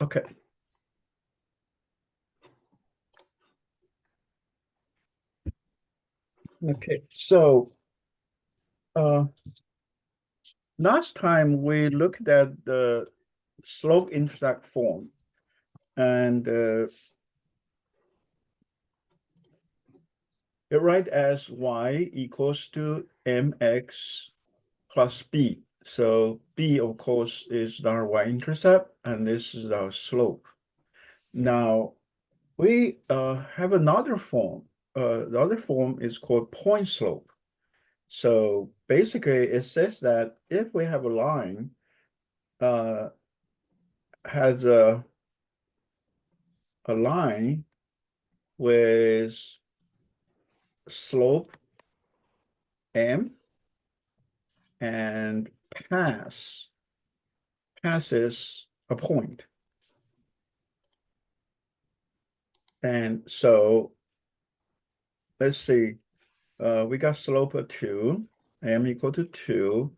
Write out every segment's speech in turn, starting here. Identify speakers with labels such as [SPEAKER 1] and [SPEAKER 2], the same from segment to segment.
[SPEAKER 1] Okay. Okay, so last time we looked at the slope intercept form, and it write as y equals to mx plus b. So b, of course, is our y-intercept, and this is our slope. Now, we have another form. The other form is called point slope. So basically, it says that if we have a line has a line with slope m and passes a point. And so let's see, we got slope of 2, m equal to 2,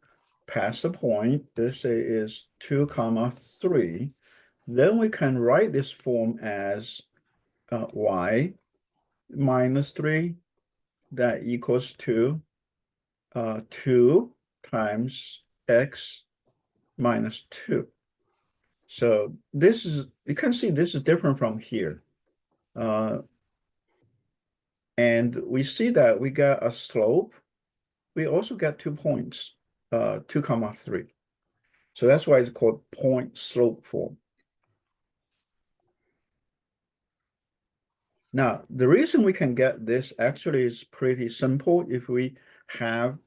[SPEAKER 1] pass the point. This is 2 comma 3. Then we can write this form as y minus 3 that equals to 2 times x minus 2. So this is, you can see this is different from here. And we see that we got a slope. We also get 2 points, 2 comma 3. So that's why it's called point slope form. Now, the reason we can get this actually is pretty simple. If we have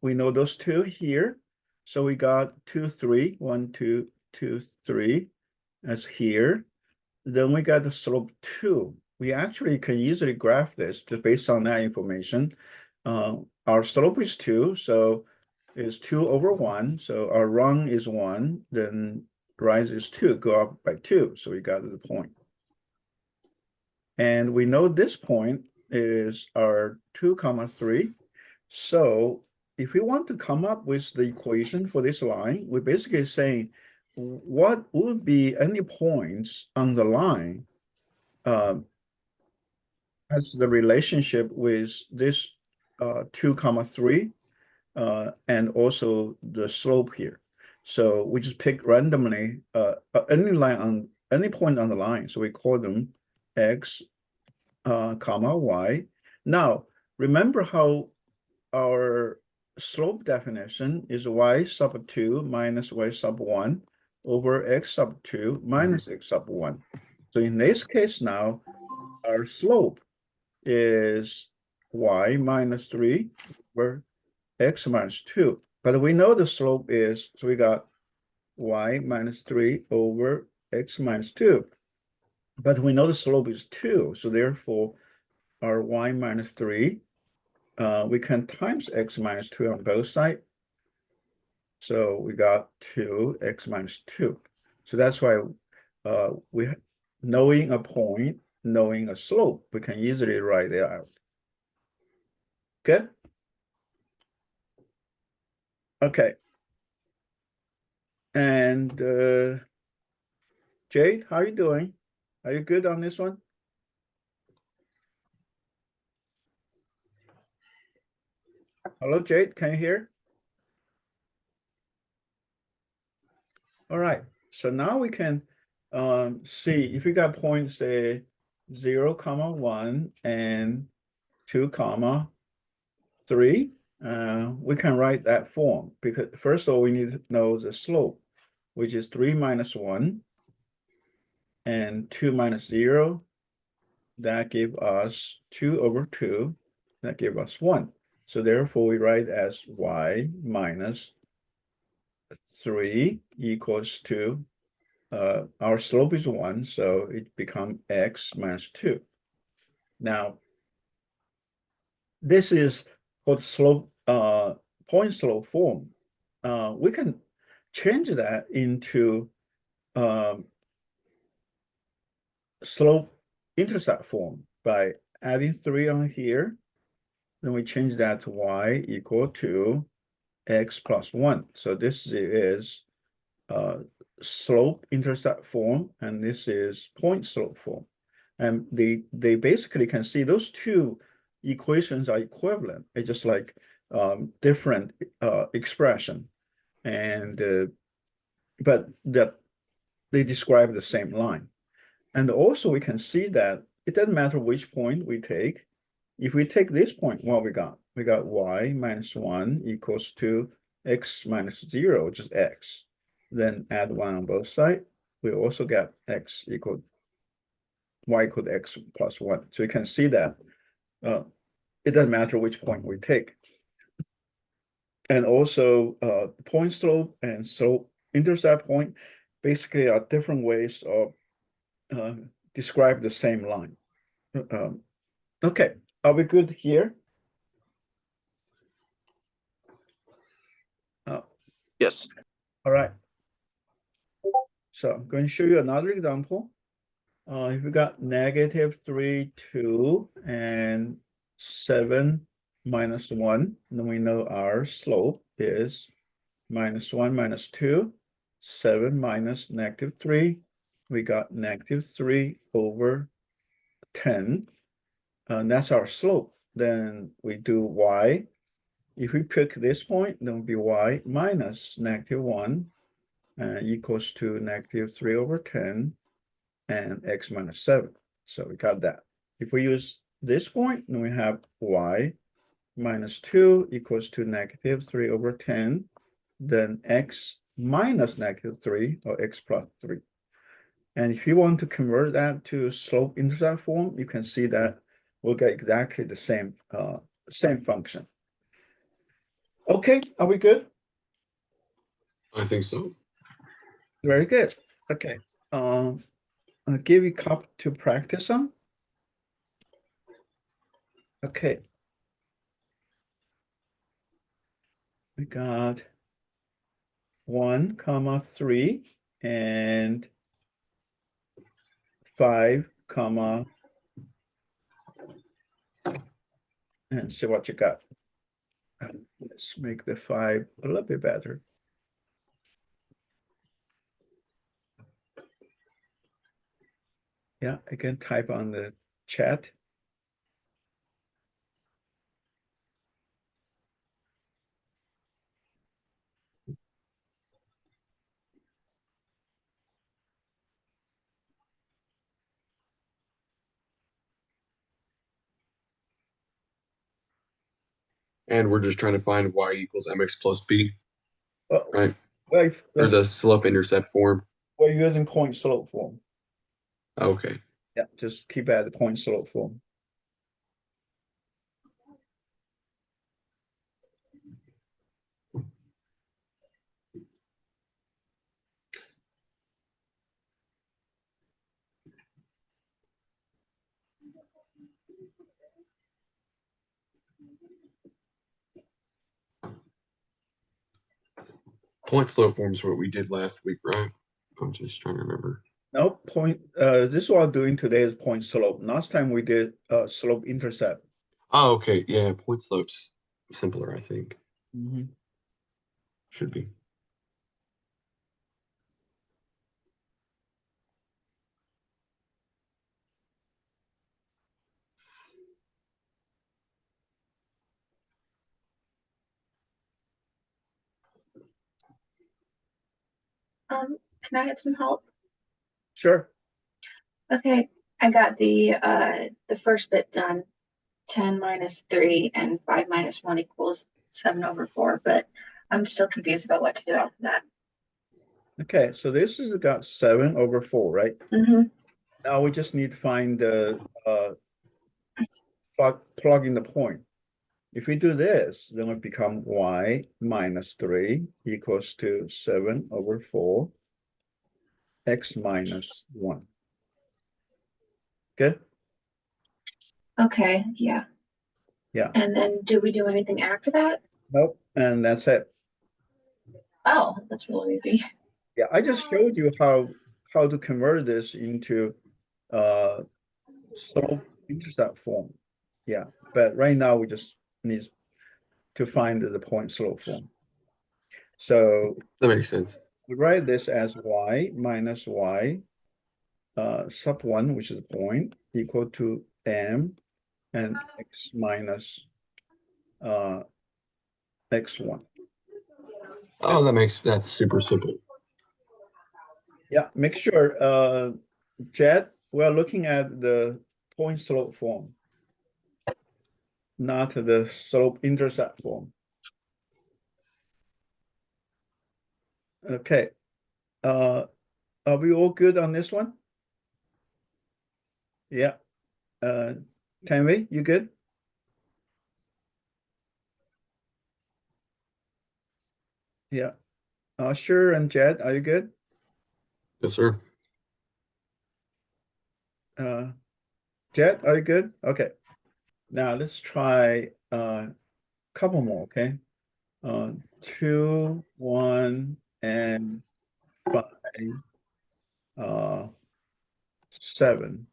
[SPEAKER 1] we know those two here. So we got 2, 3, 1, 2, 2, 3 as here. Then we got the slope 2. We actually can easily graph this just based on that information. Our slope is 2, so it's 2 over 1. So our run is 1, then rise is 2, go up by 2. So we got the point. And we know this point is our 2 comma 3. So if we want to come up with the equation for this line, we're basically saying what would be any points on the line has the relationship with this 2 comma 3 and also the slope here. So we just pick randomly any line on any point on the line. So we call them x comma y. Now remember how our slope definition is y sub 2 minus y sub 1 over x sub 2 minus x sub 1. So in this case now, our slope is y minus 3 over x minus 2. But we know the slope is, so we got y minus 3 over x minus 2. But we know the slope is 2. So therefore, our y minus 3, we can times x minus 2 on both sides. So we got 2x minus 2. So that's why we, knowing a point, knowing a slope, we can easily write it out. Good? Okay. And Jade, how are you doing? Are you good on this one? Hello, Jade, can you hear? All right. So now we can see if we got points, say 0, comma 1 and 2, comma 3. We can write that form because first of all, we need to know the slope, which is 3 minus 1 and 2 minus 0. That give us 2 over 2. That give us 1. So therefore, we write as y minus 3 equals to, our slope is 1, so it becomes x minus 2. Now, this is called slope, point slope form. We can change that into slope intercept form by adding 3 on here then we change that to y equal to x plus 1. So this is slope-intercept form, and this is point slope form. And they basically can see those two equations are equivalent. It's just like different expression, and but that they describe the same line. And also we can see that it doesn't matter which point we take. If we take this point, what we got? We got y minus 1 equals to x minus 0, which is x. Then add 1 on both sides. We also get x equal y equal to x plus 1. So you can see that it doesn't matter which point we take. And also point slope and slope intercept point basically are different ways of describe the same line. Okay, are we good here?
[SPEAKER 2] Yes.
[SPEAKER 1] All right. So I'm going to show you another example. If we got -3, 2, and 7 minus 1, then we know our slope is -1 minus 2, 7 minus -3. We got -3 over 10. And that's our slope. Then we do y. If we pick this point, then it will be y minus -1 equals to -3 over 10 and x minus 7. So we got that. If we use this point, then we have y minus 2 equals to -3 over 10, then x minus -3 or x plus 3. And if you want to convert that to slope-intercept form, you can see that we'll get exactly the same function. Okay, are we good?
[SPEAKER 2] I think so.
[SPEAKER 1] Very good. Okay. I'll give you a couple to practice on. Okay. We got 1, 3, and 5, and see what you got. Let's make the 5 a little bit better. Yeah, I can type on the chat.
[SPEAKER 2] And we're just trying to find y equals mx plus b,
[SPEAKER 1] Oh,
[SPEAKER 2] right?
[SPEAKER 1] well,
[SPEAKER 2] Or the slope-intercept form.
[SPEAKER 1] we're using point slope form.
[SPEAKER 2] Okay.
[SPEAKER 1] Yeah, just keep at the point slope form.
[SPEAKER 2] Point slope form is what we did last week, right? I'm just trying to remember.
[SPEAKER 1] No point. This is what I'm doing today is point slope. Last time we did slope intercept.
[SPEAKER 2] Oh, okay. Yeah, point slope's simpler, I think.
[SPEAKER 1] Mm-hmm.
[SPEAKER 2] Should be.
[SPEAKER 3] Can I have some help?
[SPEAKER 1] Sure.
[SPEAKER 3] Okay, I got the first bit done. 10 minus 3 and 5 minus 1 equals 7 over 4, but I'm still confused about what to do after that.
[SPEAKER 1] Okay, so this is got 7 over 4, right?
[SPEAKER 3] Mm-hmm.
[SPEAKER 1] Now we just need to find the plug in the point. If we do this, then it become y minus 3 equals to 7 over 4 x minus 1. Good?
[SPEAKER 3] Okay, yeah.
[SPEAKER 1] Yeah.
[SPEAKER 3] And then do we do anything after that?
[SPEAKER 1] Nope. And that's it.
[SPEAKER 3] Oh, that's really easy.
[SPEAKER 1] Yeah, I just showed you how to convert this into slope intercept form. Yeah, but right now we just needs to find the point slope form. So
[SPEAKER 2] That makes sense.
[SPEAKER 1] we write this as y minus y sub 1, which is a point, equal to m and x minus x1.
[SPEAKER 2] Oh, that's super simple.
[SPEAKER 1] Yeah, make sure, Jed, we're looking at the point slope form, not the slope intercept form. Okay. Are we all good on this one? Yeah. Tanvi, you good? Yeah. Sure, and Jed, are you good?
[SPEAKER 2] Yes, sir.
[SPEAKER 1] Jed, are you good? Okay. Now let's try couple more, okay? 2, 1, and 5, 7.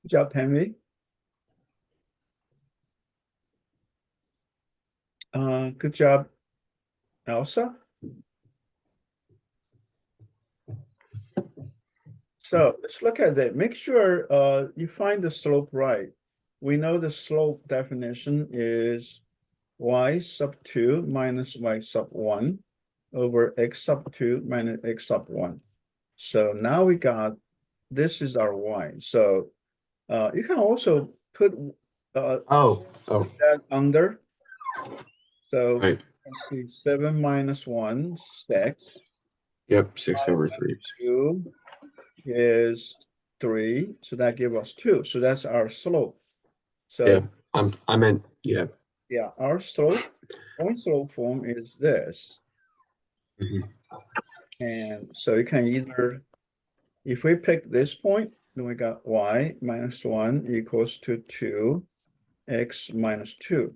[SPEAKER 1] Good job, Tanvi. Good job, Elsa. So let's look at that. Make sure you find the slope right. We know the slope definition is y sub 2 minus y sub 1 over x sub 2 minus x sub 1. So now we got, this is our y. So you can also put
[SPEAKER 2] Oh,
[SPEAKER 1] that under. So
[SPEAKER 2] right.
[SPEAKER 1] let's see, 7 minus 1 is x.
[SPEAKER 2] Yep, 6/3.
[SPEAKER 1] 2 is 3. So that gives us 2. So that's our slope.
[SPEAKER 2] Yeah,
[SPEAKER 1] So
[SPEAKER 2] I meant, yeah.
[SPEAKER 1] yeah, our slope, point slope form is this.
[SPEAKER 2] Mhm.
[SPEAKER 1] And so you can either, if we pick this point, then we got y minus 1 equals to 2, x minus 2.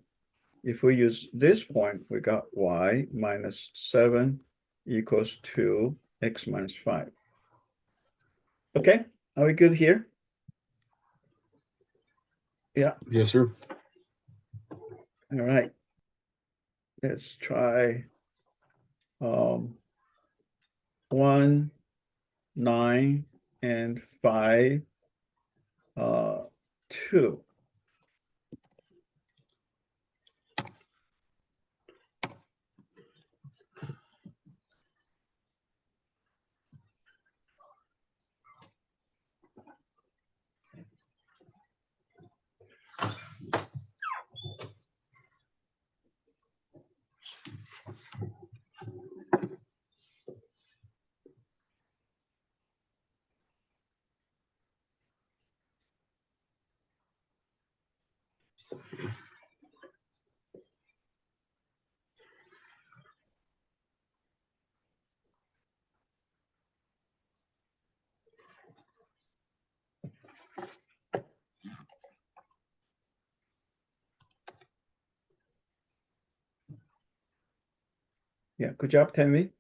[SPEAKER 1] If we use this point, we got y minus 7 equals to x minus 5. Okay, are we good here? Yeah,
[SPEAKER 2] Yes, sir.
[SPEAKER 1] all right. Let's try 1, 9, and 5, 2. Yeah, good job, Tammy.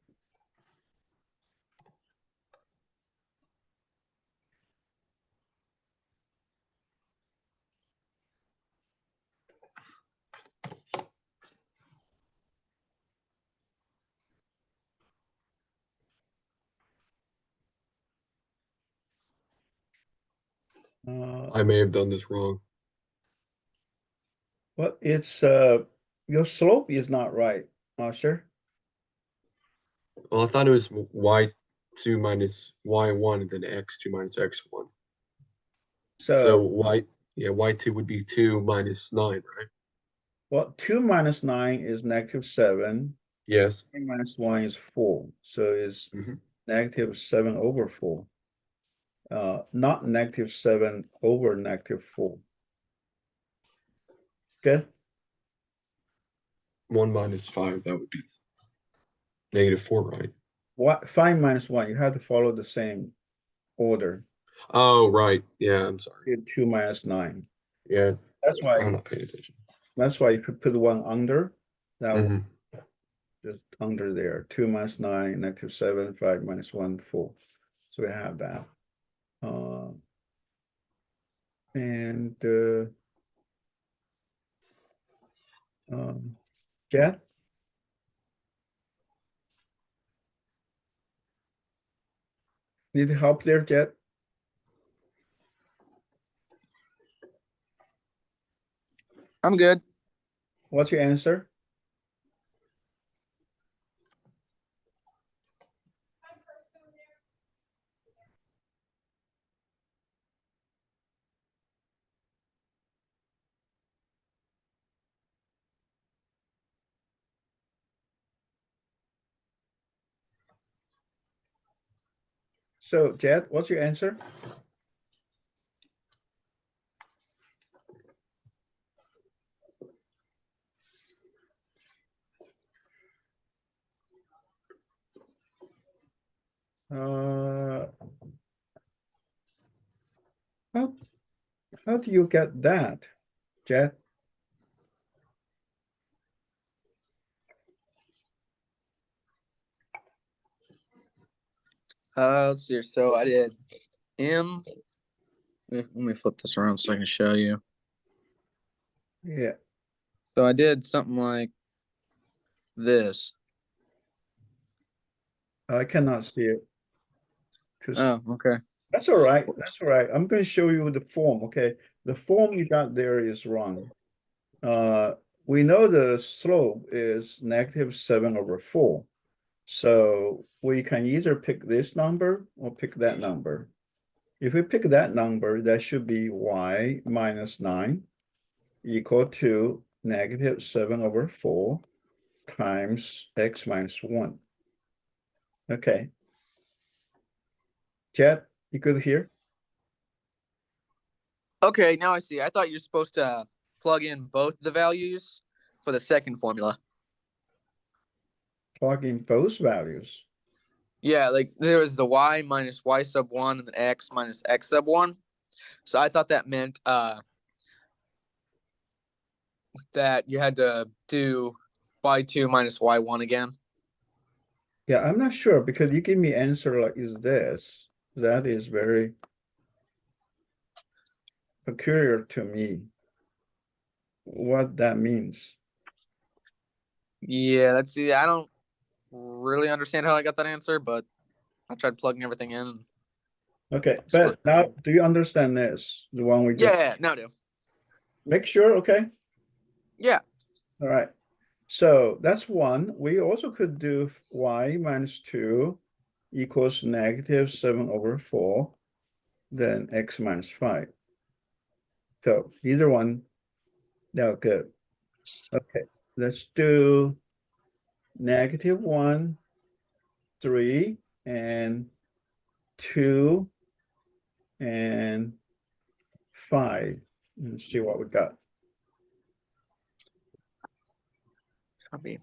[SPEAKER 2] I may have done this wrong.
[SPEAKER 1] Well, it's your slope is not right, sure.
[SPEAKER 2] Well, I thought it was y2 minus y1 and then x2 minus x1. So
[SPEAKER 1] So,
[SPEAKER 2] y2 would be 2 minus 9, right?
[SPEAKER 1] well, 2 minus 9 is -7.
[SPEAKER 2] Yes.
[SPEAKER 1] 3 minus 1 is 4. So it's
[SPEAKER 2] Mhm.
[SPEAKER 1] -7 over 4. Not -7 over -4. Okay?
[SPEAKER 2] 1 minus 5, that would be -4, right?
[SPEAKER 1] What 5 minus 1, you have to follow the same order.
[SPEAKER 2] Oh, right. Yeah, I'm sorry.
[SPEAKER 1] 2 minus 9.
[SPEAKER 2] Yeah,
[SPEAKER 1] That's
[SPEAKER 2] I'm
[SPEAKER 1] why
[SPEAKER 2] not paying attention.
[SPEAKER 1] you could put one under. That one
[SPEAKER 2] Mhm.
[SPEAKER 1] just under there. 2 minus 9, -7, 5 minus 1, 4. So we have that. And Jet, need help there, Jet?
[SPEAKER 4] I'm good.
[SPEAKER 1] What's your answer? So, Jet, what's your answer? Uh, how do you get that, Jet?
[SPEAKER 4] Let's see here. So I did M. Let me flip this around so I can show you.
[SPEAKER 1] Yeah,
[SPEAKER 4] So I did something like this.
[SPEAKER 1] I cannot see it. 'Cause
[SPEAKER 4] Oh, okay.
[SPEAKER 1] that's all right. That's all right. I'm going to show you the form. Okay, the form you got there is wrong. We know the slope is -7 over 4. So we can either pick this number or pick that number. If we pick that number, that should be y minus 9 equal to -7 over 4 times x minus 1. Okay. Jet, you good here?
[SPEAKER 4] Okay, now I see. I thought you're supposed to plug in both the values for the second formula.
[SPEAKER 1] Plug in both values.
[SPEAKER 4] Yeah, like there was the y minus y sub 1 and the x minus x sub 1. So I thought that meant that you had to do y2 minus y1 again.
[SPEAKER 1] Yeah, I'm not sure because you give me answer like is this. That is very peculiar to me. What that means.
[SPEAKER 4] Yeah, that's the I don't really understand how I got that answer, but I tried plugging everything in.
[SPEAKER 1] Okay, but now do you understand this? The one we just
[SPEAKER 4] Yeah, now I do.
[SPEAKER 1] make sure, okay?
[SPEAKER 4] Yeah.
[SPEAKER 1] All right. So that's one. We also could do y minus 2 equals -7 over 4, then x minus 5. So either one, they're good. Okay, let's do -1, 3, and 2, and 5. Let's see what we got.
[SPEAKER 4] Copy.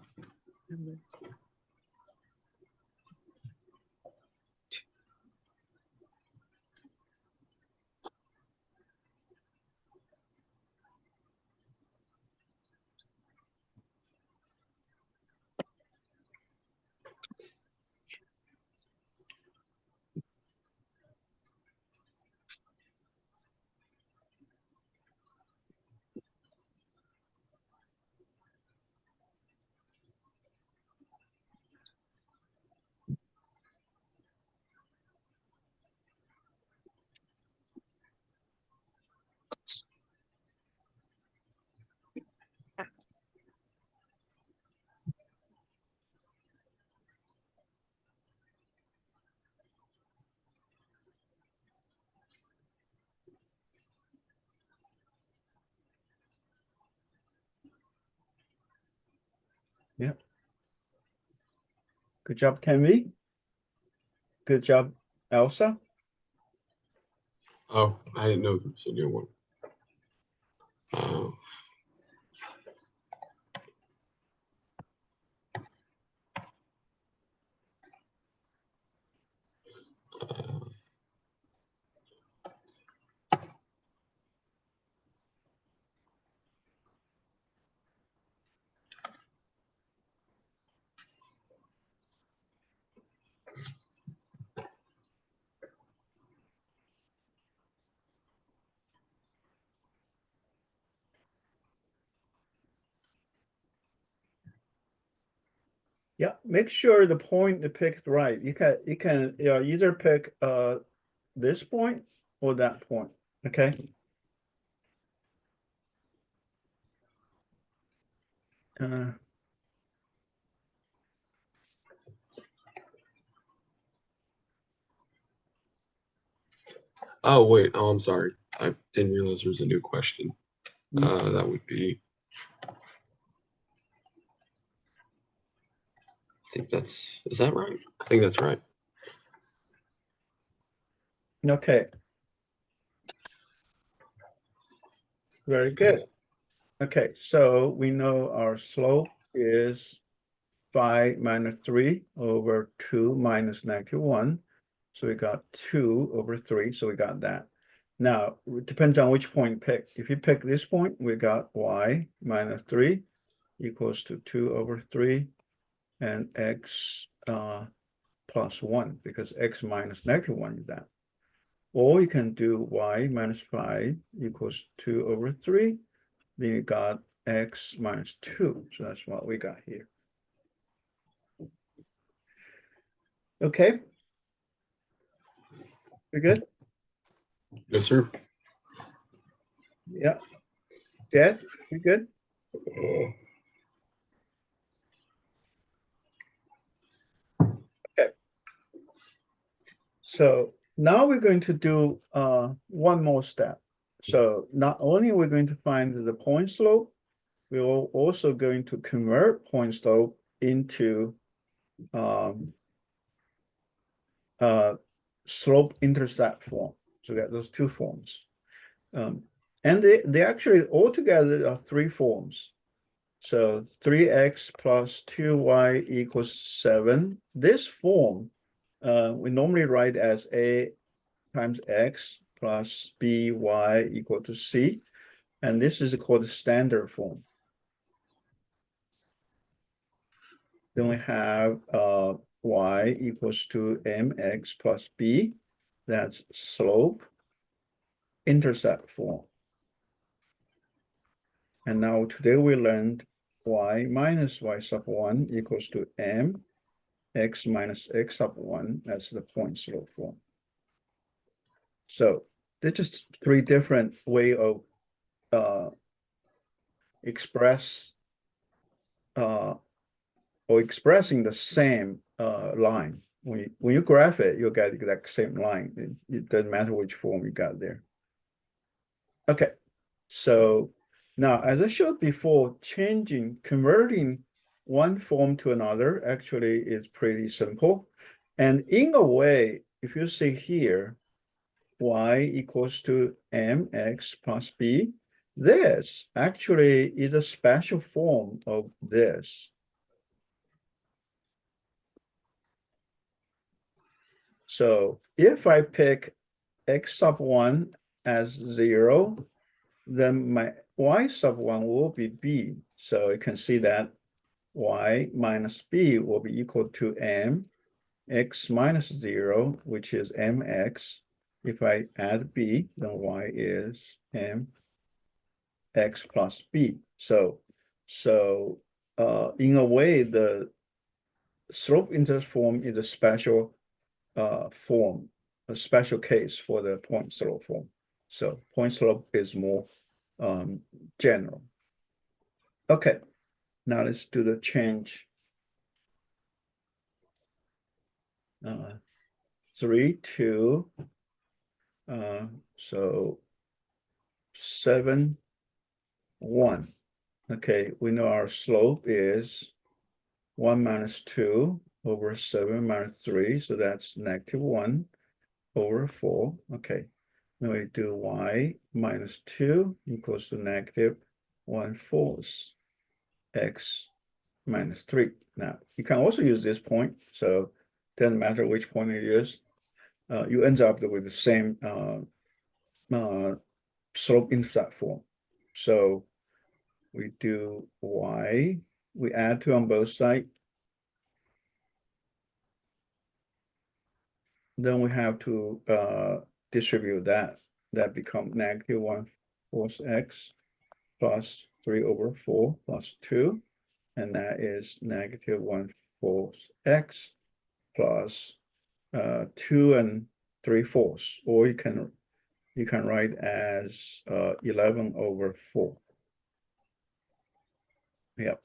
[SPEAKER 1] Yeah. Good job, Tammy. Good job, Elsa.
[SPEAKER 2] Oh, I didn't know there was a new one. Uh, uh,
[SPEAKER 1] Yeah, make sure the point you picked right. You can either pick this point or that point. Okay.
[SPEAKER 2] oh, wait. Oh, I'm sorry. I didn't realize there was a new question.
[SPEAKER 1] Mm.
[SPEAKER 2] That would be. I think that's. Is that right? I think that's right.
[SPEAKER 1] Okay. Very good. Okay, so we know our slope is 5 minus 3 over 2 minus -1. So we got 2 over 3, so we got that. Now, it depends on which point you pick. If you pick this point, we got y minus 3 equals to 2 over 3 and x plus 1, because x minus -1 is that. Or you can do y minus 5 equals 2 over 3. Then you got x minus 2. So that's what we got here. Okay. We good?
[SPEAKER 2] Yes, sir.
[SPEAKER 1] Yeah. Dad, we good? Okay. So now we're going to do one more step. So not only are we going to find the point slope, we're also going to convert point slope into slope intercept form. So we got those two forms. And they actually altogether are three forms. So 3x plus 2y equals 7. This form we normally write as a times x plus by equal to c. And this is called the standard form. Then we have y equals to mx plus b. That's slope intercept form. And now today we learned y minus y sub 1 equals to m x minus x sub 1. That's the point slope form. So they're just three different way of expressing the same line. When you graph it, you'll get the exact same line. It doesn't matter which form you got there. Okay, so now as I showed before, converting one form to another actually is pretty simple. And in a way, if you see here, y equals to mx plus b, this actually is a special form of this. So if I pick x sub 1 as 0, then my y sub 1 will be b. So you can see that y minus b will be equal to m x minus 0, which is mx. If I add b, then y is m x plus b. So in a way, the slope intercept form is a special form, a special case for the point slope form. So point slope is more general. Okay, now let's do the change. 3, 2, so 7, 1. Okay, we know our slope is 1 minus 2 over 7 minus 3. So that's negative 1 over 4. Okay. Now we do y minus 2 equals to negative 1/4 x minus 3. Now, you can also use this point. So doesn't matter which point you use. You end up with the same slope-intercept form. So we do y, we add 2 on both sides. Then we have to distribute that. That becomes negative 1/4 x plus 3 over 4 plus 2. And that is negative 1/4 x plus 2 and 3/4. Or you can write as 11 over 4. Yep.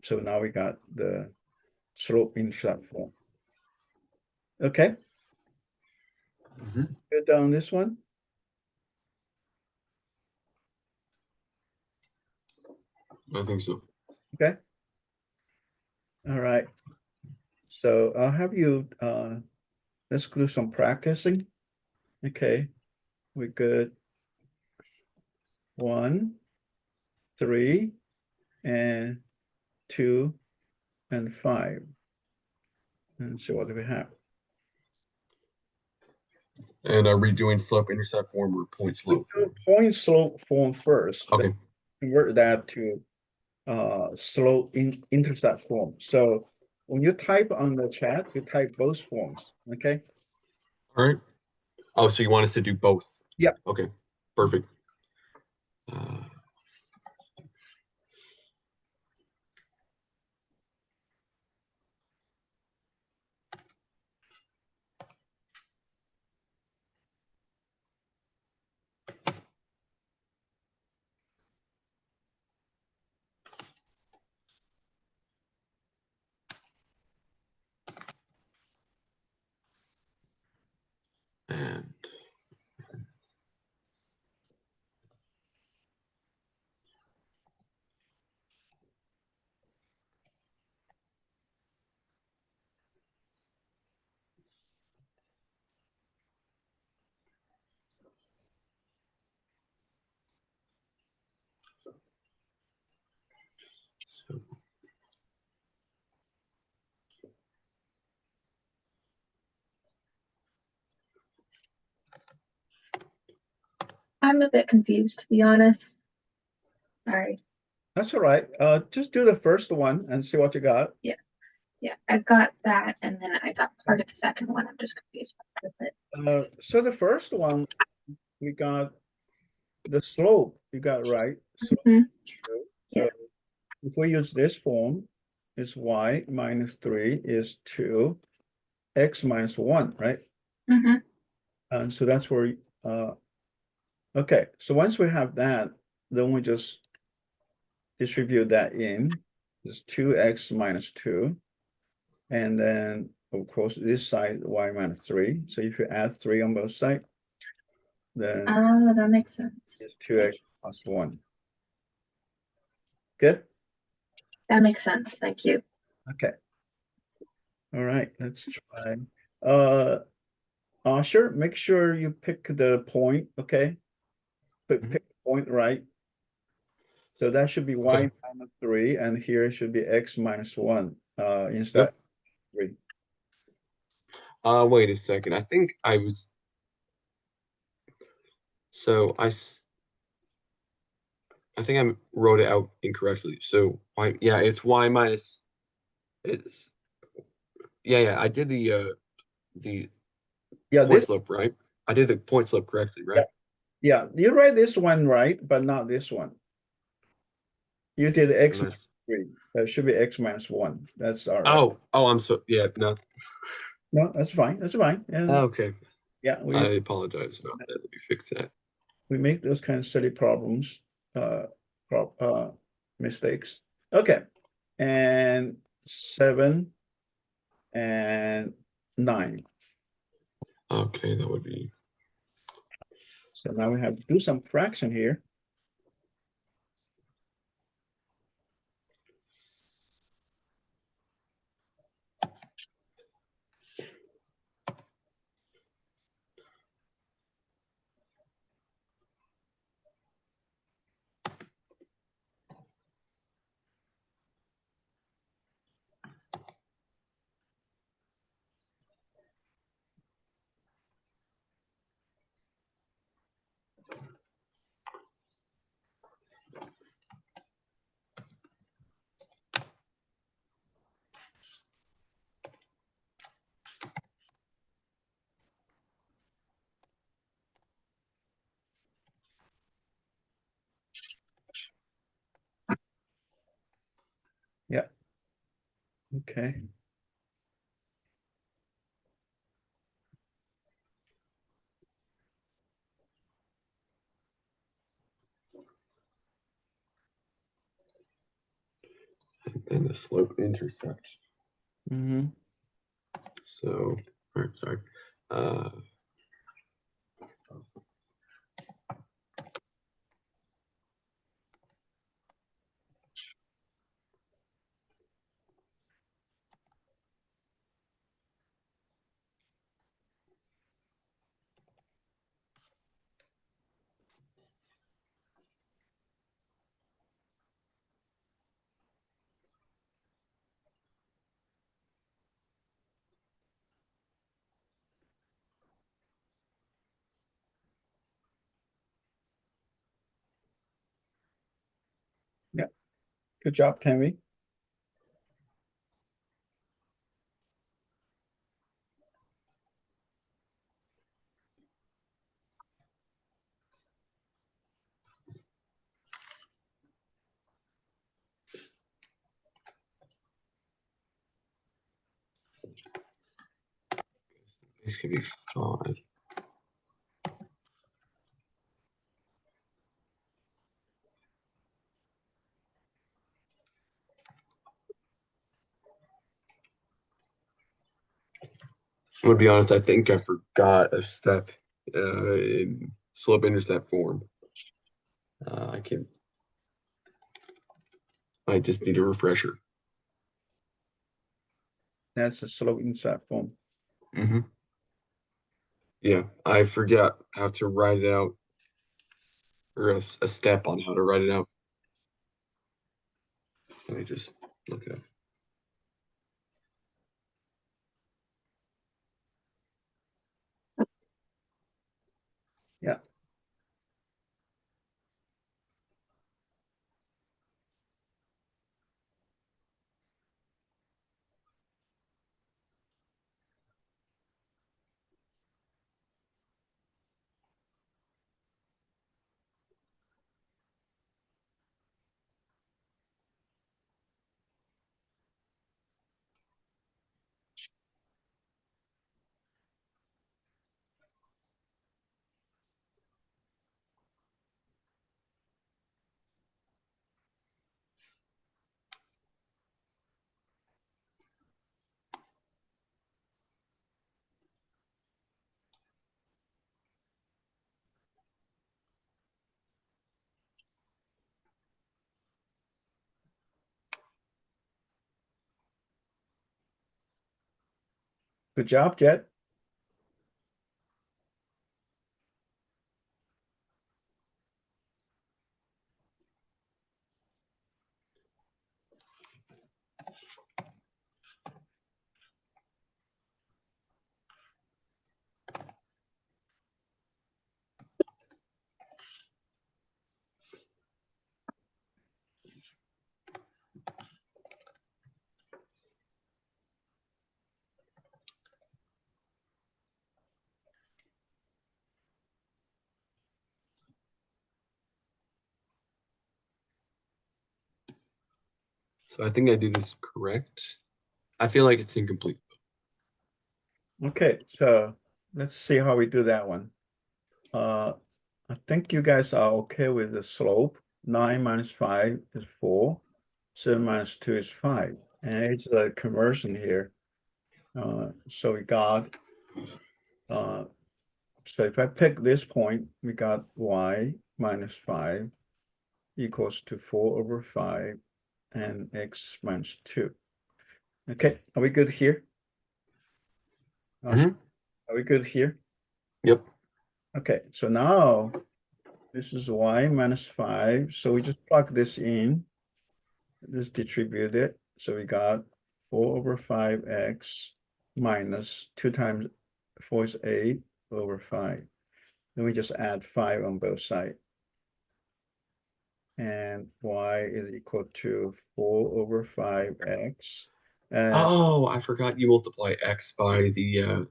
[SPEAKER 1] So now we got the slope-intercept form. Okay.
[SPEAKER 2] Mhm.
[SPEAKER 1] Good down this one.
[SPEAKER 2] I think so.
[SPEAKER 1] Okay. All right. So I'll have you let's do some practicing. Okay. We're good. 1, 3, and 2, and 5. And so what do we have?
[SPEAKER 2] And are we doing slope intercept form or point
[SPEAKER 1] We
[SPEAKER 2] slope
[SPEAKER 1] do
[SPEAKER 2] form?
[SPEAKER 1] point slope form first.
[SPEAKER 2] Okay.
[SPEAKER 1] Convert that to slope intercept form. So when you type on the chat, you type both forms. Okay.
[SPEAKER 2] All right. Oh, so you want us to do both?
[SPEAKER 1] Yeah.
[SPEAKER 2] Okay. Perfect. And so
[SPEAKER 3] I'm a bit confused, to be honest. Sorry.
[SPEAKER 1] That's all right. Just do the first one and see what you got.
[SPEAKER 3] Yeah, I got that, and then I got part of the second one. I'm just confused with it.
[SPEAKER 1] So the first one, we got the slope. You got right. Slope.
[SPEAKER 3] Mhm.
[SPEAKER 1] So
[SPEAKER 3] Yeah.
[SPEAKER 1] if we use this form, is y minus 3 is 2, x minus 1, right?
[SPEAKER 3] Mhm.
[SPEAKER 1] And so that's where, okay. So once we have that, then we just distribute that in. It's 2x minus 2. And then, of course, this side, y minus 3. So if you add 3 on both sides, then
[SPEAKER 3] Oh, that makes sense.
[SPEAKER 1] it's 2x plus 1. Good?
[SPEAKER 3] That makes sense. Thank you.
[SPEAKER 1] Okay. All right, let's try. Sure, make sure you pick the point, okay? Pick the point right. So that should be y
[SPEAKER 2] Okay.
[SPEAKER 1] minus 3, and here it should be x minus 1 instead of 3.
[SPEAKER 2] Wait a second. I think I was so I think I wrote it out incorrectly. So y, yeah, it's y minus it's yeah, I did the
[SPEAKER 1] Yeah,
[SPEAKER 2] point
[SPEAKER 1] this,
[SPEAKER 2] slope, right? I did the point slope correctly, right?
[SPEAKER 1] yeah, you write this one right, but not this one. You did x
[SPEAKER 2] And
[SPEAKER 1] minus 3. That should be x minus 1. That's all right.
[SPEAKER 2] oh, I'm so yeah, no.
[SPEAKER 1] No, that's fine. That's fine. And
[SPEAKER 2] Okay.
[SPEAKER 1] yeah,
[SPEAKER 2] I apologize about that. Let me fix that.
[SPEAKER 1] we make those kind of silly problems, mistakes. Okay, and 7 and 9.
[SPEAKER 2] Okay, that would be
[SPEAKER 1] So now we have to do some fraction here. Okay.
[SPEAKER 2] And then the slope intersects.
[SPEAKER 1] Mm-hmm.
[SPEAKER 2] So, all right, sorry.
[SPEAKER 1] Yeah. Good job, Tammy.
[SPEAKER 2] This could be 5. I'm gonna be honest, I think I forgot a step in slope intercept form. I just need a refresher.
[SPEAKER 1] That's a slope intercept form.
[SPEAKER 2] Mm-hmm. Yeah, I forgot how to write it out, or a step on how to write it out. Let me just look it up.
[SPEAKER 1] Yeah. Good job, Jet.
[SPEAKER 2] So I think I do this correct. I feel like it's incomplete.
[SPEAKER 1] Okay, so let's see how we do that one. I think you guys are okay with the slope. 9 minus 5 is 4. 7 minus 2 is 5. And it's a conversion here. So we got, so if I pick this point, we got y minus 5 equals to 4 over 5 and x minus 2. Okay, are we good here?
[SPEAKER 2] Mhm.
[SPEAKER 1] Are we good here?
[SPEAKER 2] Yep.
[SPEAKER 1] Okay, so now this is y minus 5. So we just plug this in. This distribute it. So we got 4 over 5x minus 2 times 4 is 8 over 5. Then we just add 5 on both sides. And y is equal to 4 over 5x.
[SPEAKER 2] Oh, I forgot you multiply x by the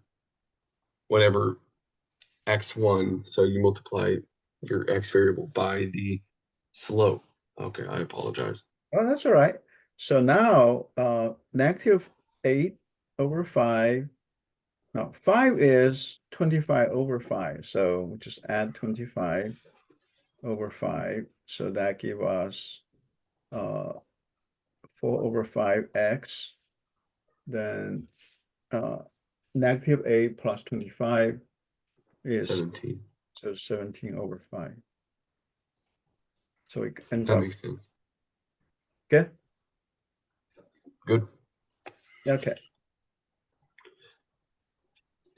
[SPEAKER 2] whatever x1. So you multiply your x variable by the slope. Okay, I apologize.
[SPEAKER 1] Oh, that's all right. So now negative 8/5. No, 5 is 25/5. So we just add 25/5. So that give us 4/5x. Then -8 plus 25 is
[SPEAKER 2] 17.
[SPEAKER 1] so 17/5. So it ends
[SPEAKER 2] That
[SPEAKER 1] up
[SPEAKER 2] makes sense.
[SPEAKER 1] good.
[SPEAKER 2] Good.
[SPEAKER 1] Okay.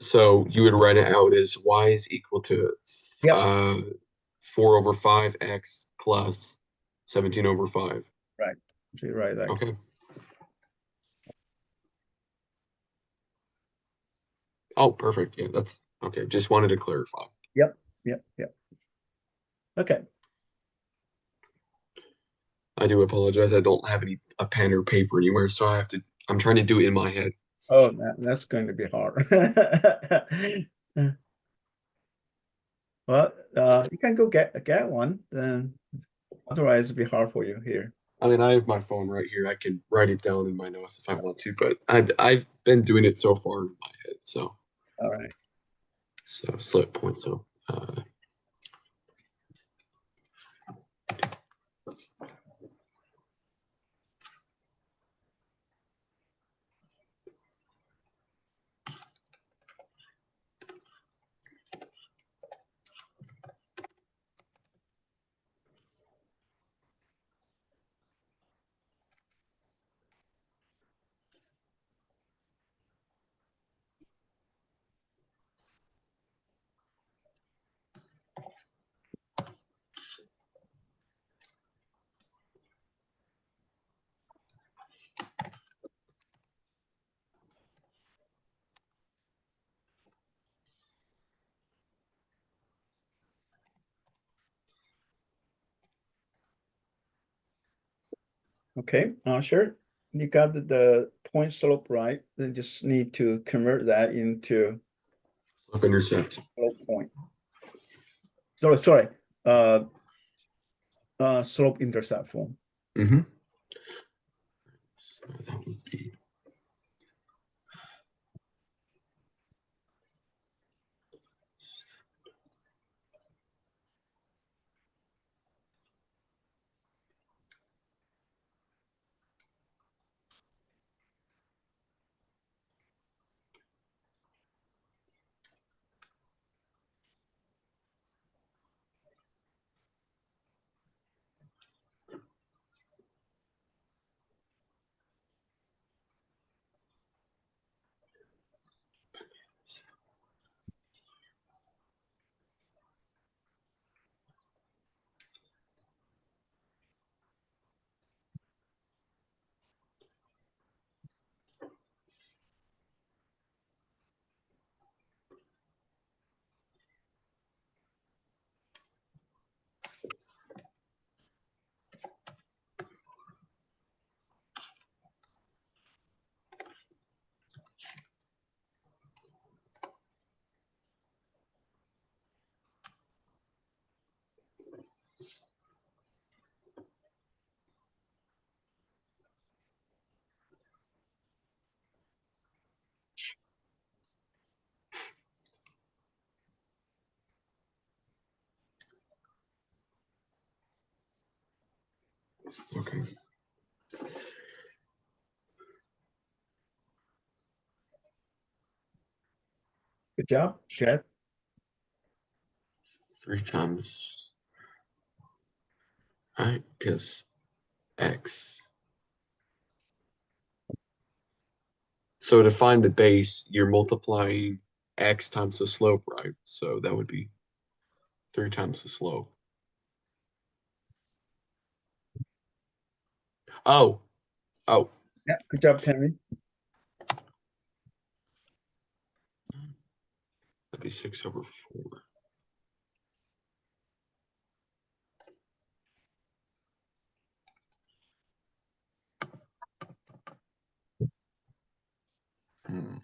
[SPEAKER 2] So you would write it out as y is equal to
[SPEAKER 1] Yep.
[SPEAKER 2] 4/5x plus 17/5.
[SPEAKER 1] Right. So you write that.
[SPEAKER 2] Okay. Oh, perfect. Yeah, that's okay. Just wanted to clarify.
[SPEAKER 1] Yep. Okay.
[SPEAKER 2] I do apologize. I don't have a pen or paper anywhere, so I'm trying to do it in my head.
[SPEAKER 1] Oh, that's going to be hard. Well, you can go get one, then otherwise it'll be hard for you here.
[SPEAKER 2] I mean, I have my phone right here. I can write it down in my notes if I want to, but I've been doing it so far in my head. So
[SPEAKER 1] All right.
[SPEAKER 2] slope point. So
[SPEAKER 1] Okay, sure. You got the point slope right. Then just need to convert that into
[SPEAKER 2] slope intercept.
[SPEAKER 1] slope point. Sorry. Slope intercept form.
[SPEAKER 2] Mm-hmm. So that would be okay.
[SPEAKER 1] Good job, Jeff.
[SPEAKER 2] 3 times, right? Because x. So to find the base, you're multiplying x times the slope, right? So that would be 3 times the slope. Oh,
[SPEAKER 1] Yeah, good job, Tammy.
[SPEAKER 2] that'd be 6/4. Hmm.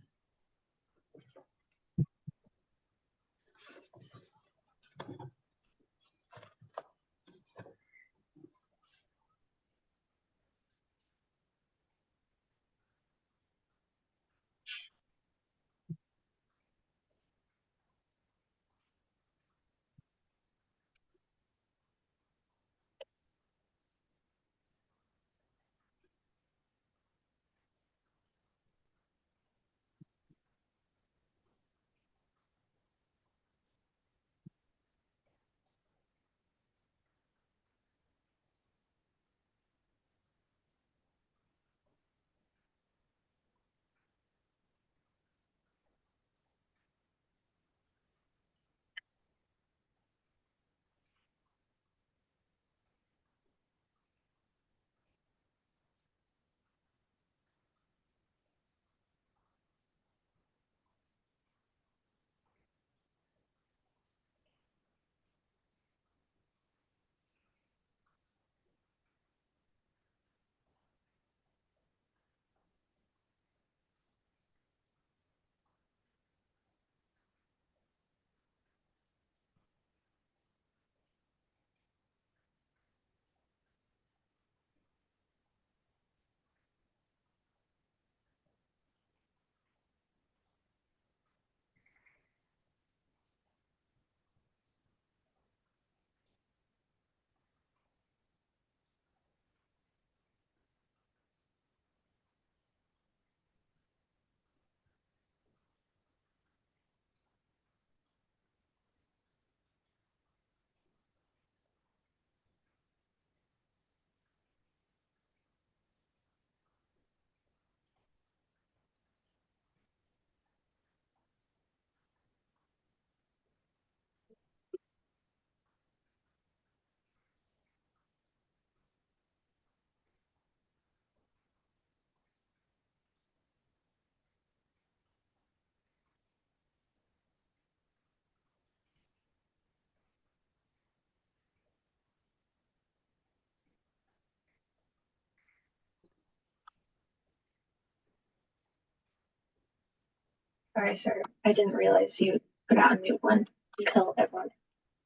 [SPEAKER 3] Sorry, sir. I didn't realize you put out a new one until everyone.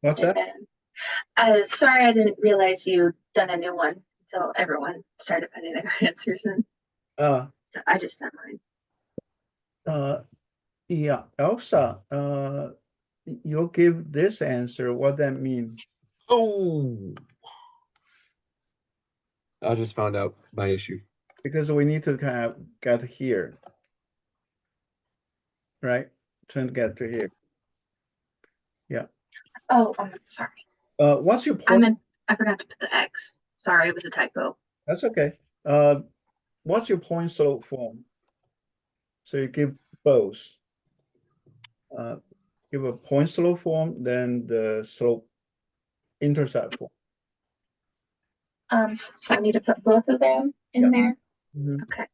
[SPEAKER 1] What's
[SPEAKER 3] And
[SPEAKER 1] that?
[SPEAKER 3] then, sorry, I didn't realize you'd done a new one until everyone started putting their answers in.
[SPEAKER 1] Uh,
[SPEAKER 3] So I just sent mine.
[SPEAKER 1] yeah, Elsa, you give this answer, what that mean?
[SPEAKER 2] Oh, I just found out my issue.
[SPEAKER 1] Because we need to kind of get here. Right? Trying to get to here. Yeah.
[SPEAKER 3] Oh, I'm sorry.
[SPEAKER 1] What's your point?
[SPEAKER 3] I forgot to put the X. Sorry, it was a typo.
[SPEAKER 1] That's okay. What's your point slope form? So you give both. Give a point slope form, then the slope intercept form.
[SPEAKER 3] So I need to put both of them in
[SPEAKER 1] Yeah.
[SPEAKER 3] there.
[SPEAKER 1] Mhm.
[SPEAKER 3] Okay.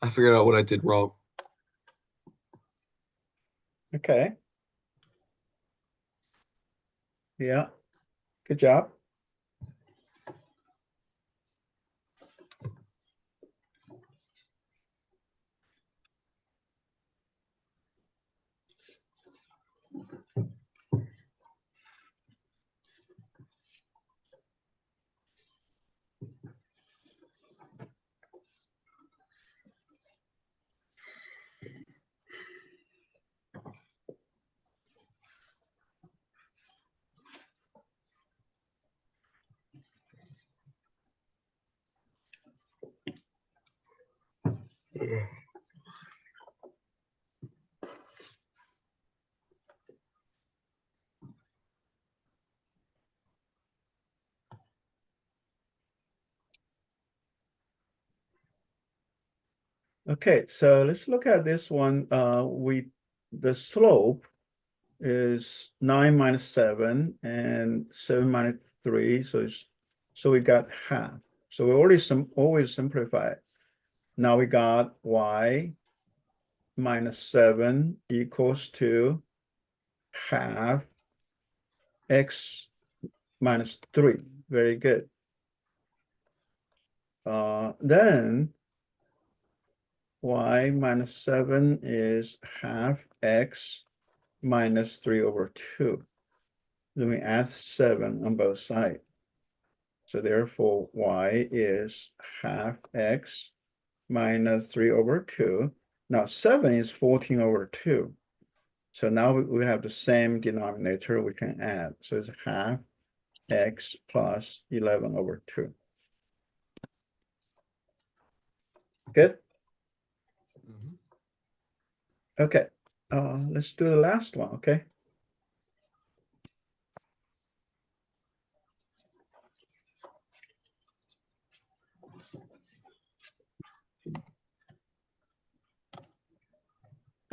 [SPEAKER 2] I figured out what I did wrong.
[SPEAKER 1] Okay. Yeah. Good job. Okay, so let's look at this one. The slope is 9 minus 7 and 7 minus 3. So we got half. So we already always simplify it. Now we got y minus 7 equals to half x minus 3. Very good. Then y minus 7 is half x minus 3 over 2. Then we add 7 on both sides. So therefore, y is half x minus 3 over 2. Now 7 is 14 over 2. So now we have the same denominator we can add. So it's half x plus 11 over 2. Good?
[SPEAKER 2] Mhm.
[SPEAKER 1] Okay. Let's do the last one, okay?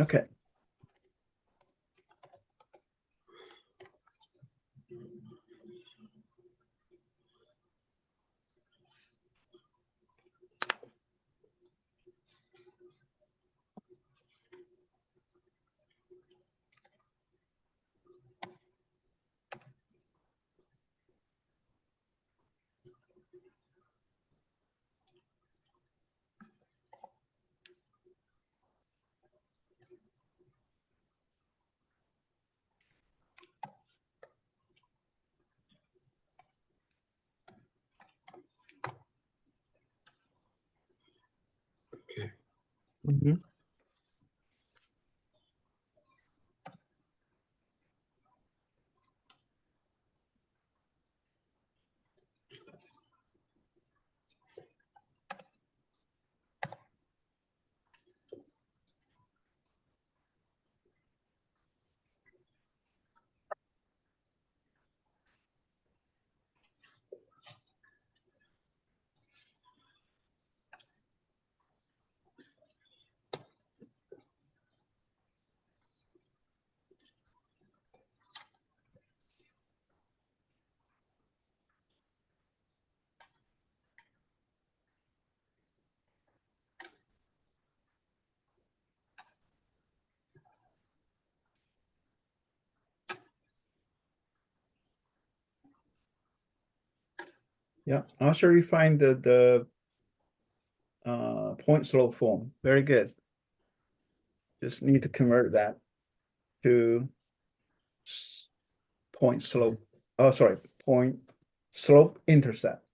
[SPEAKER 1] Okay.
[SPEAKER 2] Okay.
[SPEAKER 1] Mhm. Yeah, I'll show you find the point slope form. Very good. Just need to convert that to point slope. Oh, sorry, point slope intercept.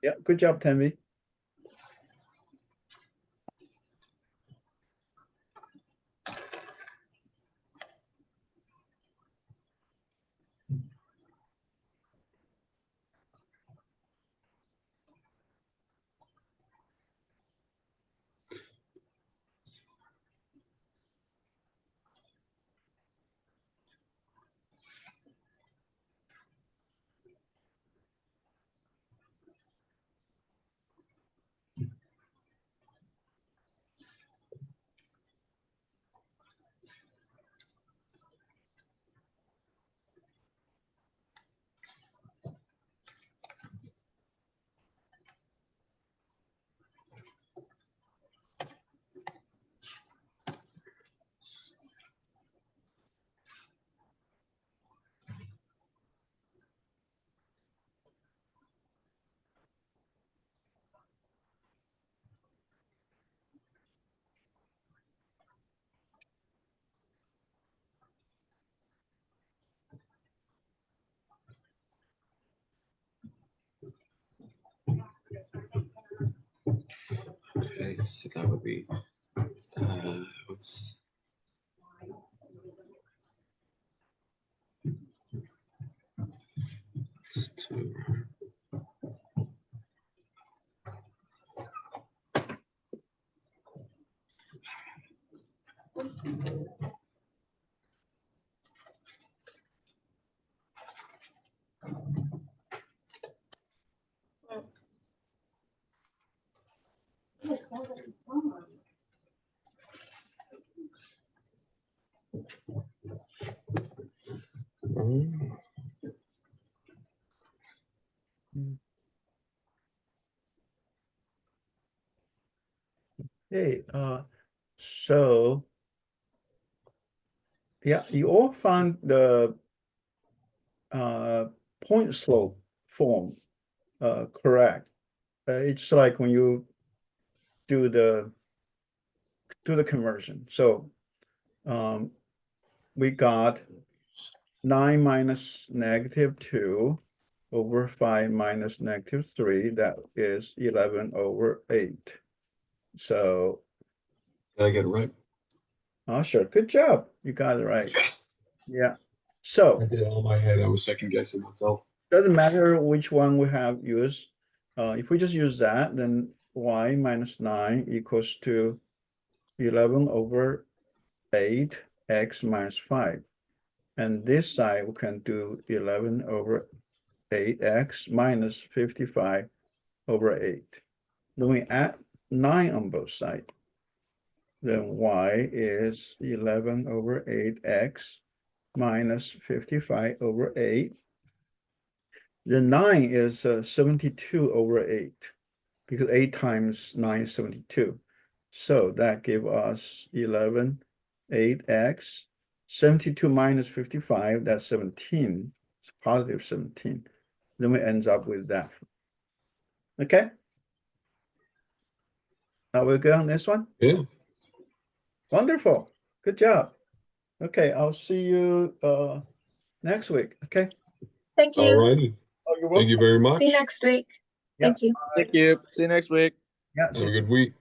[SPEAKER 1] Yeah, good job, Tenvi.
[SPEAKER 2] Okay, so that would be what's two.
[SPEAKER 1] Hey, so yeah, you all found the point slope form correct. It's like when you do the conversion. So we got 9 minus -2 over 5 minus -3. That is 11 over 8. So,
[SPEAKER 2] Did I get it right?
[SPEAKER 1] oh, sure. Good job. You got it right.
[SPEAKER 2] Yes.
[SPEAKER 1] Yeah.
[SPEAKER 2] I
[SPEAKER 1] So,
[SPEAKER 2] did it all in my head. I was second guessing myself.
[SPEAKER 1] doesn't matter which one we have used. If we just use that, then y minus 9 equals to 11 over 8 x minus 5. And this side we can do 11 over 8x minus 55 over 8. Then we add 9 on both sides. Then y is 11 over 8x minus 55 over 8. The 9 is 72 over 8, because 8 times 9 is 72. So that gives us 11, 8x, 72 minus 55, that's 17. It's positive 17. Then we end up with that. Okay? Are we good on this one?
[SPEAKER 2] Yeah.
[SPEAKER 1] Wonderful. Good job. Okay, I'll see you next week. Okay?
[SPEAKER 3] Thank you.
[SPEAKER 2] Alrighty.
[SPEAKER 1] Oh, you're
[SPEAKER 2] Thank you
[SPEAKER 1] welcome.
[SPEAKER 2] very much.
[SPEAKER 3] See you next week.
[SPEAKER 1] Yeah.
[SPEAKER 3] Thank you.
[SPEAKER 4] Thank you. See you next week.
[SPEAKER 1] Yeah.
[SPEAKER 2] Have a good week.